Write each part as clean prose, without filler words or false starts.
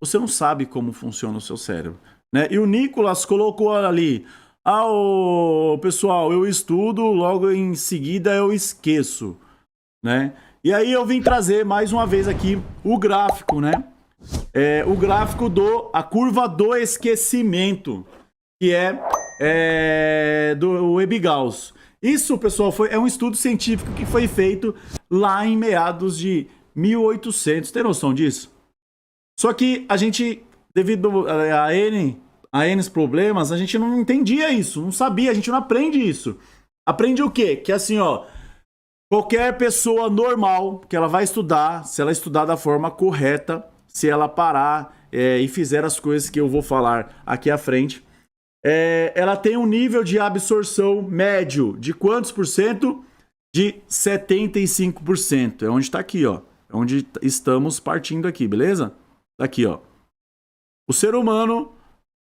você não sabe como funciona o seu cérebro, né? E o Nicolas colocou ali, pessoal, eu estudo, logo em seguida eu esqueço, né? E aí eu vim trazer mais uma vez aqui o gráfico, né? O gráfico a curva do esquecimento, que do Ebbinghaus. Isso, pessoal, é um estudo científico que foi feito lá em meados de 1800. Tem noção disso? Só que a gente, devido a N problemas, a gente não entendia isso, não sabia, a gente não aprende isso. Aprende o quê? Que assim, qualquer pessoa normal que ela vai estudar, se ela estudar da forma correta, se ela parar e fizer as coisas que eu vou falar aqui à frente, ela tem um nível de absorção médio de quantos por cento? De 75%. É onde está aqui, ó. É onde estamos partindo aqui, beleza? Tá aqui, ó. O ser humano,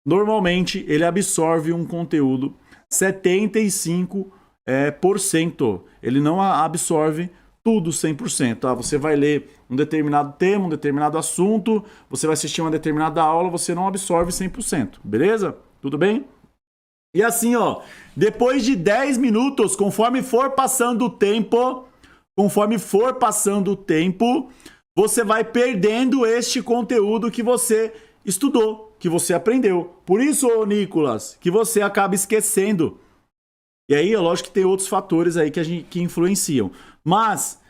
normalmente, ele absorve um conteúdo 75%. Ele não absorve tudo 100%. Tá? Você vai ler um determinado tema, um determinado assunto, você vai assistir uma determinada aula, você não absorve 100%. Beleza? Tudo bem? E assim, depois de 10 minutos, conforme for passando o tempo, você vai perdendo este conteúdo que você estudou, que você aprendeu. Por isso, Nicolas, que você acaba esquecendo. E aí, é lógico que tem outros fatores aí que influenciam. Mas,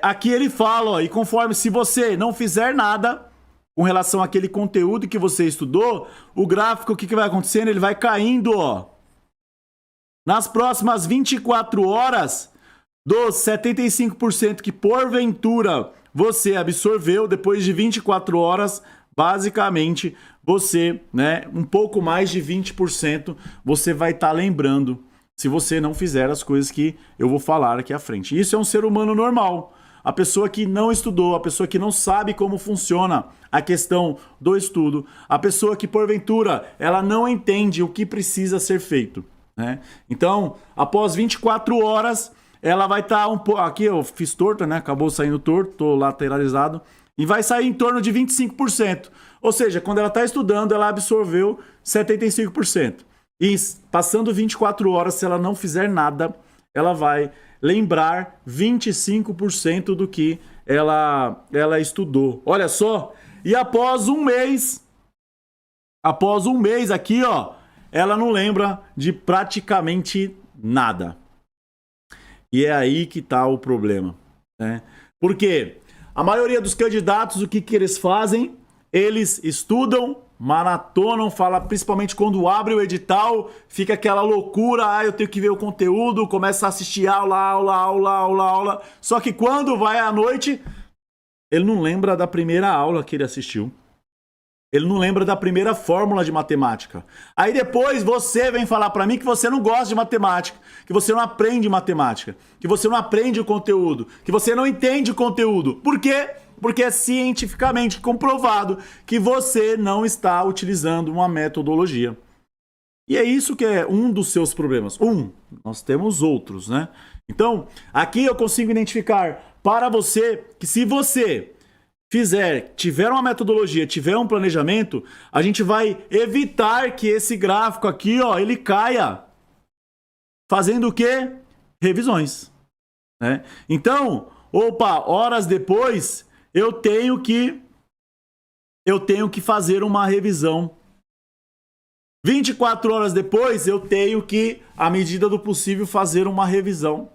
aqui ele fala, e conforme se você não fizer nada com relação àquele conteúdo que você estudou, o gráfico, o que vai acontecendo? Ele vai caindo, Nas próximas 24 horas, dos 75% que porventura você absorveu, depois de 24 horas, basicamente, você, um pouco mais de 20%, você vai estar lembrando, se você não fizer as coisas que eu vou falar aqui à frente. Isso é um ser humano normal. A pessoa que não estudou, a pessoa que não sabe como funciona a questão do estudo, a pessoa que, porventura, ela não entende o que precisa ser feito, né? Então, após 24 horas, ela vai estar um pouco... Aqui eu fiz torta, né? Acabou saindo torto, tô lateralizado. E vai sair em torno de 25%. Ou seja, quando ela está estudando, ela absorveu 75%. E passando 24 horas, se ela não fizer nada, ela vai lembrar 25% do que ela estudou. Olha só. E após um mês aqui, ela não lembra de praticamente nada. E é aí que está o problema, né? Porque a maioria dos candidatos, o que eles fazem? Eles estudam, maratonam, fala principalmente quando abre o edital, fica aquela loucura, eu tenho que ver o conteúdo, começa a assistir aula. Só que quando vai à noite, ele não lembra da primeira aula que ele assistiu. Ele não lembra da primeira fórmula de matemática. Aí depois você vem falar pra mim que você não gosta de matemática, que você não aprende matemática, que você não aprende o conteúdo, que você não entende o conteúdo. Por quê? Porque é cientificamente comprovado que você não está utilizando uma metodologia. E é isso que é um dos seus problemas. Nós temos outros, né? Então, aqui eu consigo identificar para você que se você tiver uma metodologia, tiver um planejamento, a gente vai evitar que esse gráfico aqui, ele caia. Fazendo o quê? Revisões, né? Então, horas depois, eu tenho que fazer uma revisão. 24 horas depois, eu tenho que, à medida do possível, fazer uma revisão.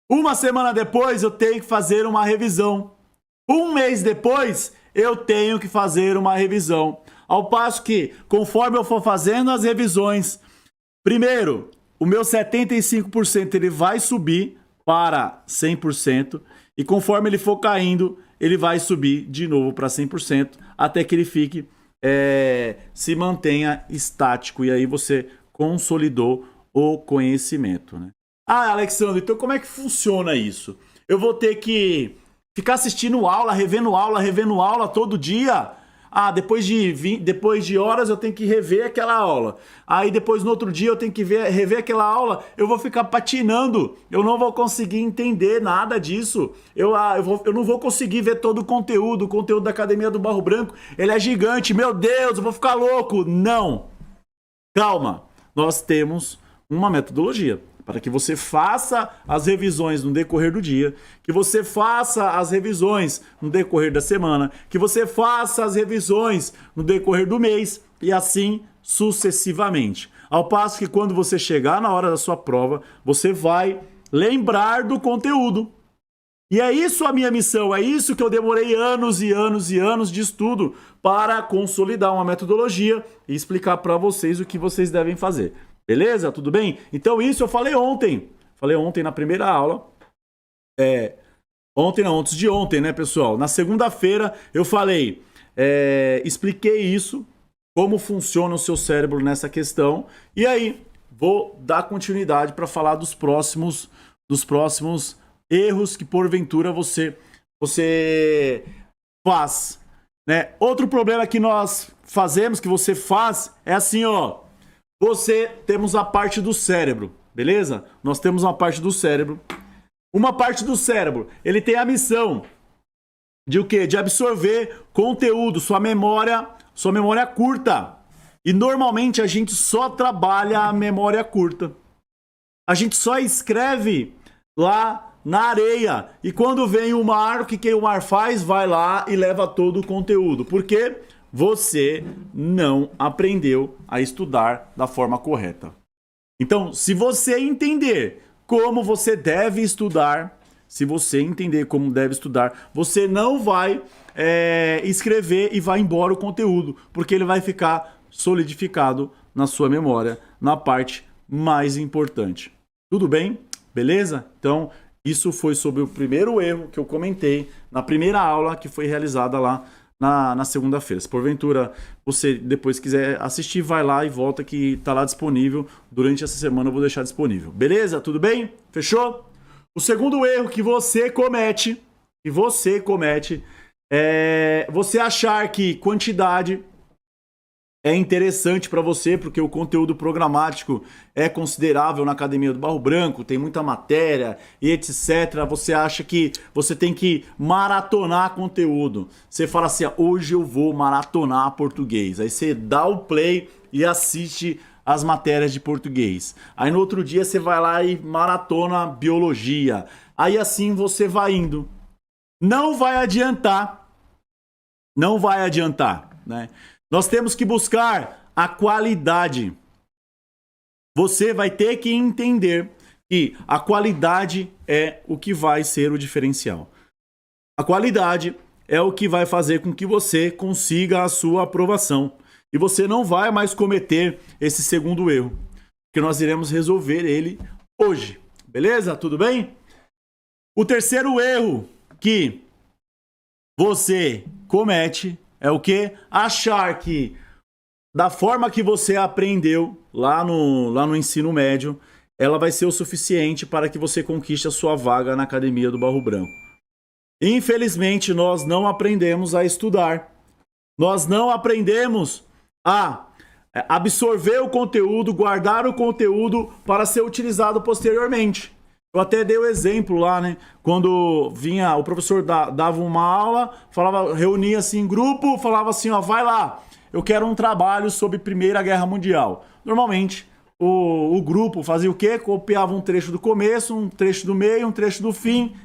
Uma semana depois, eu tenho que fazer uma revisão. Um mês depois, eu tenho que fazer uma revisão. Ao passo que, conforme eu for fazendo as revisões, primeiro, o meu 75% ele vai subir para 100%, e conforme ele for caindo, ele vai subir de novo para 100%, até que ele fique, se mantenha estático, e aí você consolidou o conhecimento, né? Alexandre, então como é que funciona isso? Eu vou ter que ficar assistindo aula, revendo aula todo dia? Ah, depois de horas eu tenho que rever aquela aula. Aí depois no outro dia eu tenho que rever aquela aula. Eu vou ficar patinando. Eu não vou conseguir entender nada disso. Eu não vou conseguir ver todo o conteúdo da Academia do Barro Branco. Ele é gigante. Meu Deus, eu vou ficar louco. Não. Calma. Nós temos uma metodologia para que você faça as revisões no decorrer do dia, que você faça as revisões no decorrer da semana, que você faça as revisões no decorrer do mês e assim sucessivamente. Ao passo que quando você chegar na hora da sua prova, você vai lembrar do conteúdo. E é isso a minha missão, é isso que eu demorei anos e anos e anos de estudo para consolidar uma metodologia e explicar para vocês o que vocês devem fazer. Beleza? Tudo bem? Então isso eu falei ontem. Falei ontem na primeira aula. Ontem não, antes de ontem, né, pessoal? Na segunda-feira eu falei, expliquei isso, como funciona o seu cérebro nessa questão. E aí, vou dar continuidade para falar dos próximos erros que porventura você faz, né? Outro problema que nós fazemos, que você faz, é assim, ó. Temos a parte do cérebro, beleza? Nós temos uma parte do cérebro. Uma parte do cérebro, ele tem a missão de o quê? De absorver conteúdo, sua memória curta. E normalmente a gente só trabalha a memória curta. A gente só escreve lá na areia. E quando vem o mar, o que o mar faz? Vai lá e leva todo o conteúdo. Por quê? Você não aprendeu a estudar da forma correta. Então, se você entender como você deve estudar, você não vai escrever e vai embora o conteúdo, porque ele vai ficar solidificado na sua memória, na parte mais importante. Tudo bem? Beleza? Então, isso foi sobre o primeiro erro que eu comentei na primeira aula que foi realizada lá na segunda-feira. Se porventura você depois quiser assistir, vai lá e volta que tá lá disponível. Durante essa semana eu vou deixar disponível. Beleza? Tudo bem? Fechou? O segundo erro que você comete é você achar que quantidade é interessante para você, porque o conteúdo programático é considerável na Academia do Barro Branco, tem muita matéria e etc. Você acha que você tem que maratonar conteúdo. Você fala assim, hoje eu vou maratonar português. Aí você dá o play e assiste as matérias de português. Aí no outro dia você vai lá e maratona biologia. Aí assim você vai indo. Não vai adiantar, né? Nós temos que buscar a qualidade. Você vai ter que entender que a qualidade é o que vai ser o diferencial. A qualidade é o que vai fazer com que você consiga a sua aprovação. E você não vai mais cometer esse segundo erro, porque nós iremos resolver ele hoje. Beleza? Tudo bem? O terceiro erro que você comete é o quê? Achar que da forma que você aprendeu lá no ensino médio, ela vai ser o suficiente para que você conquiste a sua vaga na Academia do Barro Branco. Infelizmente, nós não aprendemos a estudar. Nós não aprendemos a absorver o conteúdo, guardar o conteúdo para ser utilizado posteriormente. Eu até dei o exemplo lá, né? Quando vinha, o professor dava uma aula, reunia assim em grupo, falava assim, ó, vai lá, eu quero um trabalho sobre Primeira Guerra Mundial. Normalmente, o grupo fazia o quê? Copiava um trecho do começo, um trecho do meio, um trecho do fim,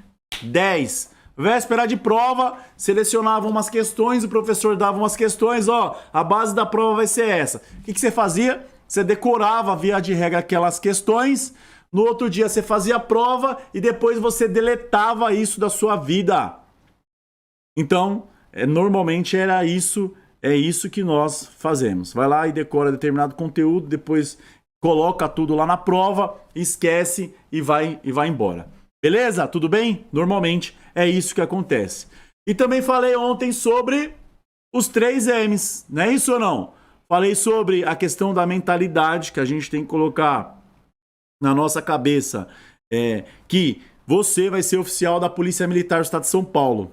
10. Véspera de prova, selecionava umas questões, o professor dava umas questões, ó, a base da prova vai ser essa. O que você fazia? Você decorava, via de regra, aquelas questões. No outro dia você fazia a prova e depois você deletava isso da sua vida. Então, normalmente é isso que nós fazemos. Vai lá e decora determinado conteúdo, depois coloca tudo lá na prova, esquece e vai embora. Beleza? Tudo bem? Normalmente é isso que acontece. E também falei ontem sobre os 3 M's, não é isso ou não? Falei sobre a questão da mentalidade que a gente tem que colocar na nossa cabeça, que você vai ser oficial da Polícia Militar do Estado de São Paulo.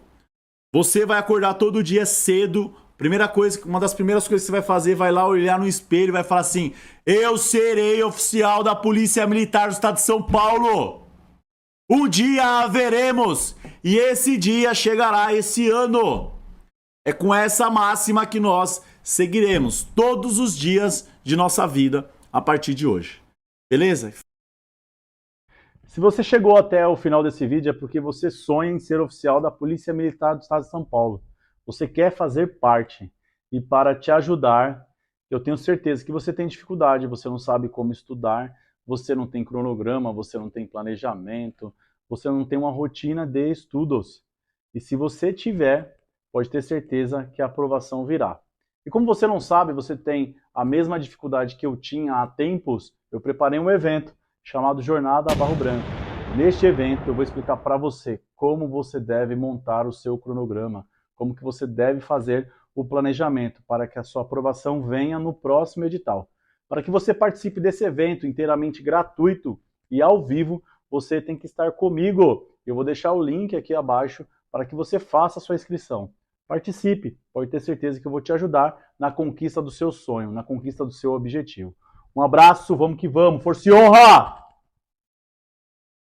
Você vai acordar todo dia cedo Uma das primeiras coisas que você vai fazer, vai lá olhar no espelho e vai falar assim: eu serei oficial da Polícia Militar do Estado de São Paulo. Um dia a veremos e esse dia chegará esse ano. É com essa máxima que nós seguiremos todos os dias de nossa vida a partir de hoje. Beleza? Se você chegou até o final desse vídeo é porque você sonha em ser oficial da Polícia Militar do Estado de São Paulo. Você quer fazer parte. E para te ajudar, eu tenho certeza que você tem dificuldade, você não sabe como estudar, você não tem cronograma, você não tem planejamento, você não tem uma rotina de estudos. E se você tiver, pode ter certeza que a aprovação virá. E como você não sabe, você tem a mesma dificuldade que eu tinha há tempos, eu preparei um evento chamado Jornada Barro Branco. Neste evento eu vou explicar para você como você deve montar o seu cronograma, como que você deve fazer o planejamento para que a sua aprovação venha no próximo edital. Para que você participe desse evento inteiramente gratuito e ao vivo, você tem que estar comigo. Eu vou deixar o link aqui abaixo para que você faça a sua inscrição. Participe, pode ter certeza que eu vou te ajudar na conquista do seu sonho, na conquista do seu objetivo. Um abraço, vamos que vamos, força e honra!